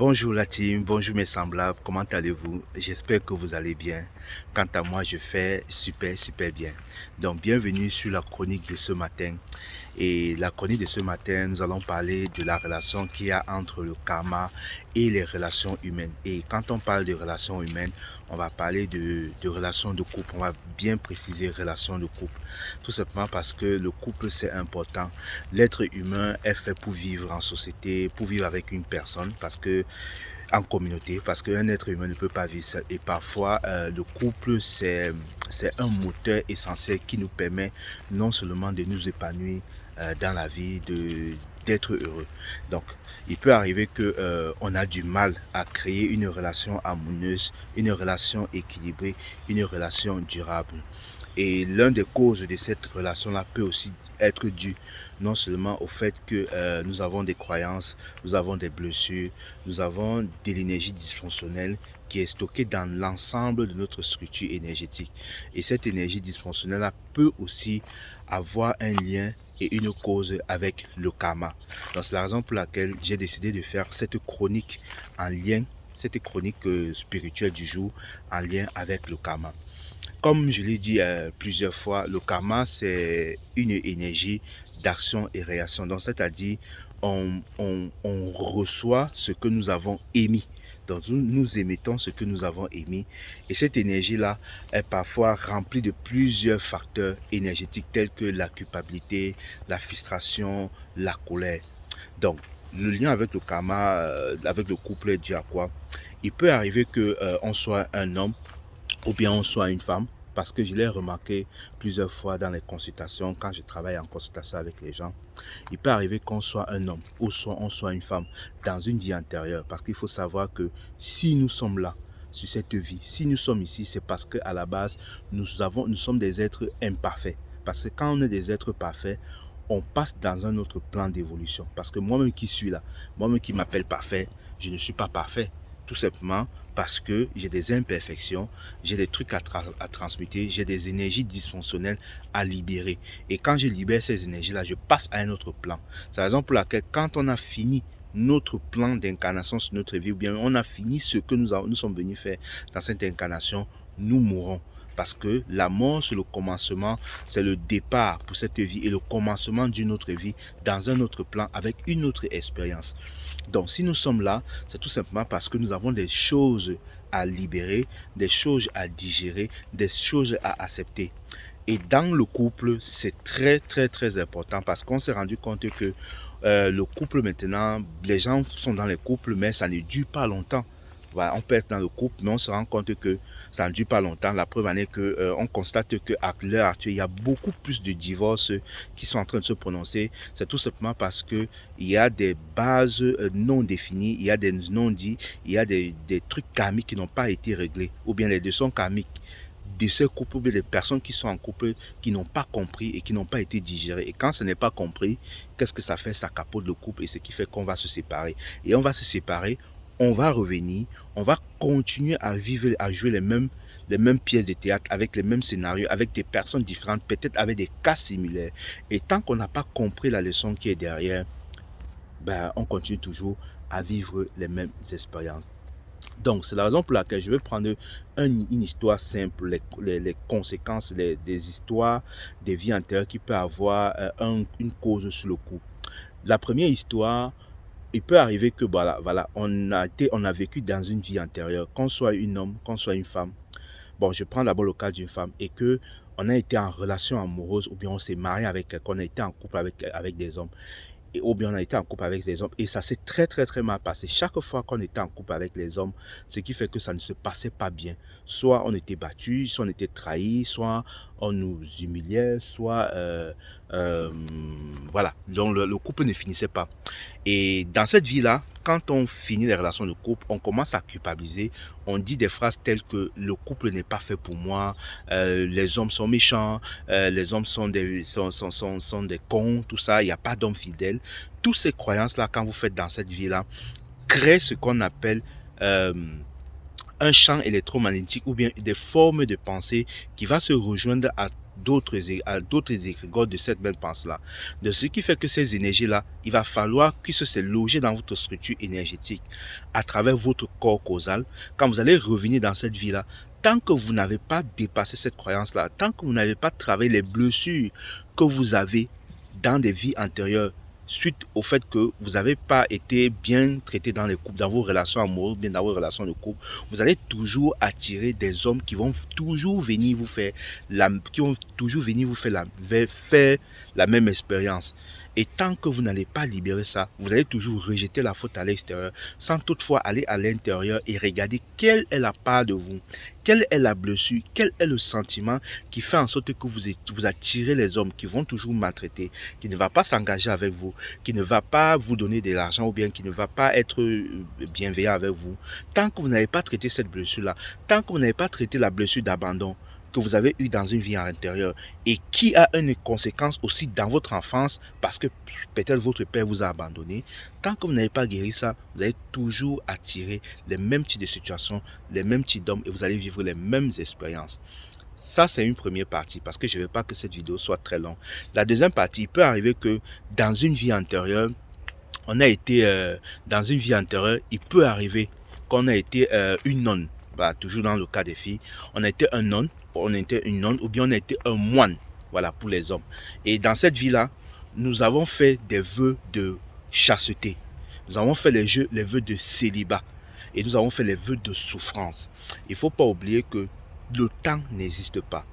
Bonjour la team, bonjour mes semblables, comment allez-vous? J'espère que vous allez bien. Quant à moi, je fais super bien. Donc bienvenue sur la chronique de ce matin. Et la chronique de ce matin, nous allons parler de la relation qu'il y a entre le karma et les relations humaines. Et quand on parle de relations humaines, on va parler de relations de couple. On va bien préciser relations de couple. Tout simplement parce que le couple, c'est important. L'être humain est fait pour vivre en société, pour vivre avec une personne, parce que en communauté, parce qu'un être humain ne peut pas vivre seul. Et parfois, le couple, c'est un moteur essentiel qui nous permet non seulement de nous épanouir dans la vie, d'être heureux. Donc, il peut arriver que on a du mal à créer une relation harmonieuse, une relation équilibrée, une relation durable. Et l'une des causes de cette relation-là peut aussi être due non seulement au fait que nous avons des croyances, nous avons des blessures, nous avons de l'énergie dysfonctionnelle qui est stockée dans l'ensemble de notre structure énergétique. Et cette énergie dysfonctionnelle-là peut aussi avoir un lien et une cause avec le karma. Donc c'est la raison pour laquelle j'ai décidé de faire cette chronique en lien, cette chronique spirituelle du jour en lien avec le karma. Comme je l'ai dit plusieurs fois, le karma, c'est une énergie d'action et réaction. Donc, c'est-à-dire, on reçoit ce que nous avons émis. Donc, nous émettons ce que nous avons émis. Et cette énergie-là est parfois remplie de plusieurs facteurs énergétiques tels que la culpabilité, la frustration, la colère. Donc, le lien avec le karma, avec le couple est dû à quoi? Il peut arriver que on soit un homme ou bien on soit une femme, parce que je l'ai remarqué plusieurs fois dans les consultations, quand je travaille en consultation avec les gens, il peut arriver qu'on soit un homme ou soit on soit une femme dans une vie antérieure, parce qu'il faut savoir que si nous sommes là, sur cette vie, si nous sommes ici, c'est parce qu'à la base, nous sommes des êtres imparfaits. Parce que quand on est des êtres parfaits, on passe dans un autre plan d'évolution. Parce que moi-même qui suis là, moi-même qui m'appelle parfait, je ne suis pas parfait. Tout simplement parce que j'ai des imperfections, j'ai des trucs à transmuter, j'ai des énergies dysfonctionnelles à libérer. Et quand je libère ces énergies-là, je passe à un autre plan. C'est la raison pour laquelle quand on a fini notre plan d'incarnation sur notre vie, ou bien on a fini ce que nous sommes venus faire dans cette incarnation, nous mourrons. Parce que la mort, c'est le commencement, c'est le départ pour cette vie et le commencement d'une autre vie dans un autre plan avec une autre expérience. Donc, si nous sommes là, c'est tout simplement parce que nous avons des choses à libérer, des choses à digérer, des choses à accepter. Et dans le couple, c'est très important parce qu'on s'est rendu compte que le couple maintenant, les gens sont dans les couples, mais ça ne dure pas longtemps. Voilà, on peut être dans le couple, mais on se rend compte que ça ne dure pas longtemps. La preuve en est que on constate qu'à l'heure actuelle, il y a beaucoup plus de divorces qui sont en train de se prononcer. C'est tout simplement parce que il y a des bases non définies, il y a des non-dits, il y a des trucs karmiques qui n'ont pas été réglés, ou bien les leçons karmiques de ces couples, ou bien des personnes qui sont en couple qui n'ont pas compris et qui n'ont pas été digérées. Et quand ce n'est pas compris, qu'est-ce que ça fait? Ça capote le couple et ce qui fait qu'on va se séparer. Et on va se séparer, on va revenir, on va continuer à vivre, à jouer les mêmes pièces de théâtre, avec les mêmes scénarios, avec des personnes différentes, peut-être avec des cas similaires. Et tant qu'on n'a pas compris la leçon qui est derrière, ben, on continue toujours à vivre les mêmes expériences. Donc, c'est la raison pour laquelle je vais prendre une histoire simple, les conséquences des histoires des vies antérieures qui peut avoir une cause sur le coup. La première histoire, il peut arriver que voilà, on a vécu dans une vie antérieure, qu'on soit un homme, qu'on soit une femme. Bon, je prends d'abord le cas d'une femme et que on a été en relation amoureuse ou bien on s'est marié avec quelqu'un, on a été en couple avec des hommes et ou bien on a été en couple avec des hommes et ça s'est très mal passé. Chaque fois qu'on était en couple avec les hommes, ce qui fait que ça ne se passait pas bien. Soit on était battu, soit on était trahi, soit on nous humiliait, soit euh, voilà. Donc le couple ne finissait pas. Et dans cette vie-là, quand on finit les relations de couple, on commence à culpabiliser. On dit des phrases telles que le couple n'est pas fait pour moi, les hommes sont méchants, les hommes sont des cons, tout ça, il n'y a pas d'hommes fidèles. Toutes ces croyances-là, quand vous faites dans cette vie-là, créent ce qu'on appelle euh, un champ électromagnétique ou bien des formes de pensée qui va se rejoindre à d'autres égrégores de cette même pensée-là. De ce qui fait que ces énergies-là, il va falloir puissent se loger dans votre structure énergétique à travers votre corps causal. Quand vous allez revenir dans cette vie-là, tant que vous n'avez pas dépassé cette croyance-là, tant que vous n'avez pas travaillé les blessures que vous avez dans des vies antérieures, suite au fait que vous n'avez pas été bien traité dans les couples, dans vos relations amoureuses, bien dans vos relations de couple, vous allez toujours attirer des hommes qui vont toujours venir vous faire faire la même expérience. Et tant que vous n'allez pas libérer ça, vous allez toujours rejeter la faute à l'extérieur, sans toutefois aller à l'intérieur et regarder quelle est la part de vous, quelle est la blessure, quel est le sentiment qui fait en sorte que vous attirez les hommes qui vont toujours maltraiter, qui ne va pas s'engager avec vous, qui ne va pas vous donner de l'argent ou bien qui ne va pas être bienveillant avec vous. Tant que vous n'avez pas traité cette blessure-là, tant que vous n'avez pas traité la blessure d'abandon que vous avez eu dans une vie intérieure et qui a une conséquence aussi dans votre enfance parce que peut-être votre père vous a abandonné, tant que vous n'avez pas guéri ça, vous allez toujours attirer les mêmes types de situations, les mêmes types d'hommes et vous allez vivre les mêmes expériences. Ça, c'est une première partie parce que je ne veux pas que cette vidéo soit très longue. La deuxième partie, il peut arriver que dans une vie antérieure, dans une vie antérieure, il peut arriver qu'on a été une nonne. Bah, toujours dans le cas des filles, on a été un nonne, on a été une nonne ou bien on a été un moine, voilà, pour les hommes. Et dans cette vie-là, nous avons fait des vœux de chasteté. Nous avons fait les vœux de célibat. Et nous avons fait les vœux de souffrance. Il ne faut pas oublier que le temps n'existe pas.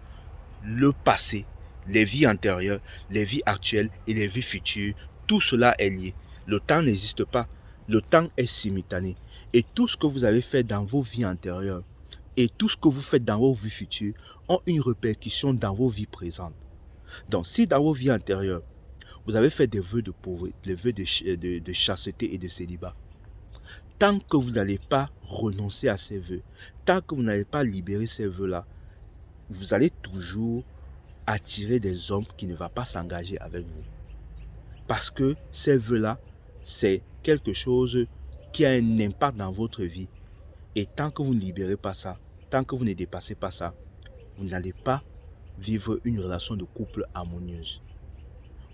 Le passé, les vies antérieures, les vies actuelles et les vies futures, tout cela est lié. Le temps n'existe pas. Le temps est simultané. Et tout ce que vous avez fait dans vos vies antérieures et tout ce que vous faites dans vos vies futures ont une répercussion dans vos vies présentes. Donc, si dans vos vies antérieures, vous avez fait des vœux de pauvreté, des vœux de chasteté et de célibat, tant que vous n'allez pas renoncer à ces vœux, tant que vous n'allez pas libérer ces vœux-là, vous allez toujours attirer des hommes qui ne vont pas s'engager avec vous. Parce que ces vœux-là, c'est quelque chose qui a un impact dans votre vie. Et tant que vous ne libérez pas ça, tant que vous ne dépassez pas ça, vous n'allez pas vivre une relation de couple harmonieuse.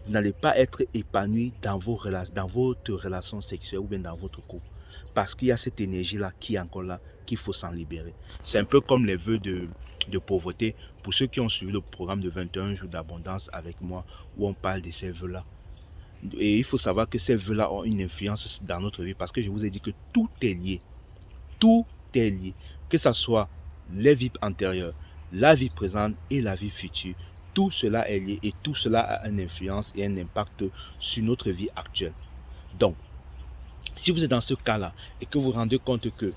Vous n'allez pas être épanoui dans votre relation sexuelle ou bien dans votre couple. Parce qu'il y a cette énergie-là qui est encore là, qu'il faut s'en libérer. C'est un peu comme les vœux de pauvreté. Pour ceux qui ont suivi le programme de 21 jours d'abondance avec moi, où on parle de ces vœux-là. Et il faut savoir que ces vœux-là ont une influence dans notre vie parce que je vous ai dit que tout est lié. Tout est lié. Que ce soit les vies antérieures, la vie présente et la vie future. Tout cela est lié et tout cela a une influence et un impact sur notre vie actuelle. Donc, si vous êtes dans ce cas-là et que vous vous rendez compte que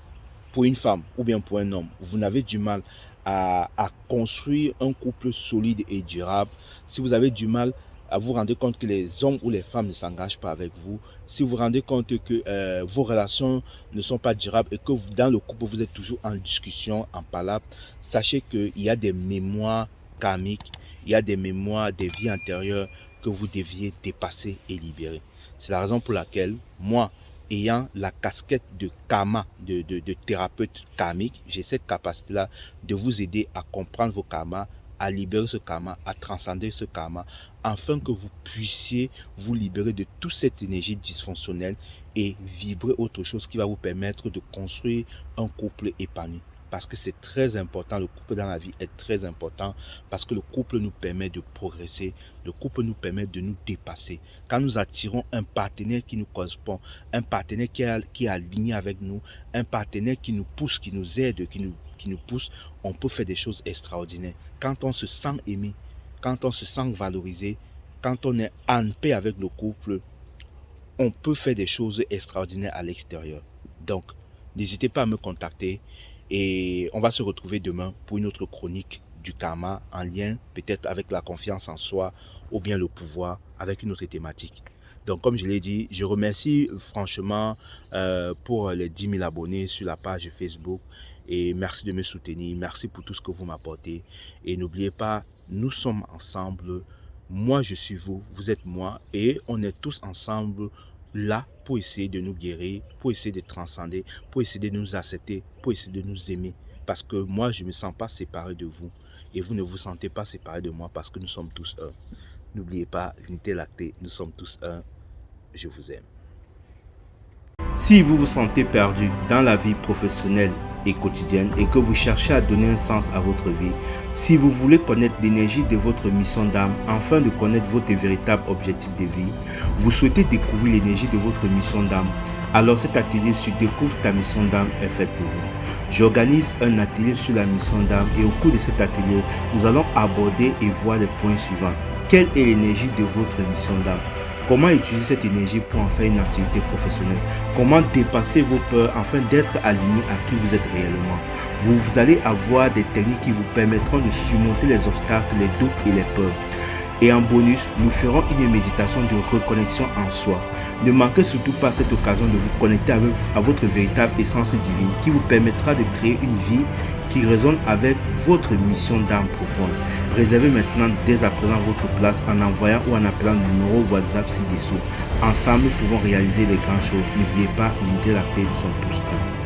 pour une femme ou bien pour un homme, vous n'avez du mal à construire un couple solide et durable, si vous avez du mal à vous rendre compte que les hommes ou les femmes ne s'engagent pas avec vous, si vous vous rendez compte que vos relations ne sont pas durables et que dans le couple, vous êtes toujours en discussion, en palabre, sachez qu'il y a des mémoires karmiques, il y a des mémoires des vies antérieures que vous deviez dépasser et libérer. C'est la raison pour laquelle, moi, ayant la casquette de karma, de thérapeute karmique, j'ai cette capacité-là de vous aider à comprendre vos karmas, à libérer ce karma, à transcender ce karma, afin que vous puissiez vous libérer de toute cette énergie dysfonctionnelle et vibrer autre chose qui va vous permettre de construire un couple épanoui. Parce que c'est très important, le couple dans la vie est très important parce que le couple nous permet de progresser, le couple nous permet de nous dépasser. Quand nous attirons un partenaire qui nous correspond, un partenaire qui est aligné avec nous, un partenaire qui nous pousse, qui nous aide, qui nous pousse, on peut faire des choses extraordinaires. Quand on se sent aimé, quand on se sent valorisé, quand on est en paix avec le couple, on peut faire des choses extraordinaires à l'extérieur. Donc, n'hésitez pas à me contacter et on va se retrouver demain pour une autre chronique du karma en lien peut-être avec la confiance en soi ou bien le pouvoir avec une autre thématique. Donc, comme je l'ai dit, je remercie franchement pour les 10 000 abonnés sur la page Facebook et merci de me soutenir. Merci pour tout ce que vous m'apportez. Et n'oubliez pas, nous sommes ensemble. Moi, je suis vous, vous êtes moi et on est tous ensemble là pour essayer de nous guérir, pour essayer de transcender, pour essayer de nous accepter, pour essayer de nous aimer. Parce que moi, je ne me sens pas séparé de vous. Et vous ne vous sentez pas séparé de moi parce que nous sommes tous un. N'oubliez pas, l'unité lactée, nous sommes tous un. Je vous aime. Si vous vous sentez perdu dans la vie professionnelle et quotidienne et que vous cherchez à donner un sens à votre vie, si vous voulez connaître l'énergie de votre mission d'âme afin de connaître votre véritable objectif de vie, vous souhaitez découvrir l'énergie de votre mission d'âme, alors cet atelier sur Découvre ta mission d'âme est fait pour vous. J'organise un atelier sur la mission d'âme et au cours de cet atelier, nous allons aborder et voir les points suivants. Quelle est l'énergie de votre mission d'âme? Comment utiliser cette énergie pour en faire une activité professionnelle? Comment dépasser vos peurs afin d'être aligné à qui vous êtes réellement? Vous allez avoir des techniques qui vous permettront de surmonter les obstacles, les doutes et les peurs. Et en bonus, nous ferons une méditation de reconnexion en soi. Ne manquez surtout pas cette occasion de vous connecter à votre véritable essence divine qui vous permettra de créer une vie qui résonne avec votre mission d'âme profonde. Réservez maintenant dès à présent votre place en envoyant ou en appelant le numéro WhatsApp ci-dessous. Ensemble, nous pouvons réaliser les grandes choses. N'oubliez pas, l'unité lactée, nous sommes tous un.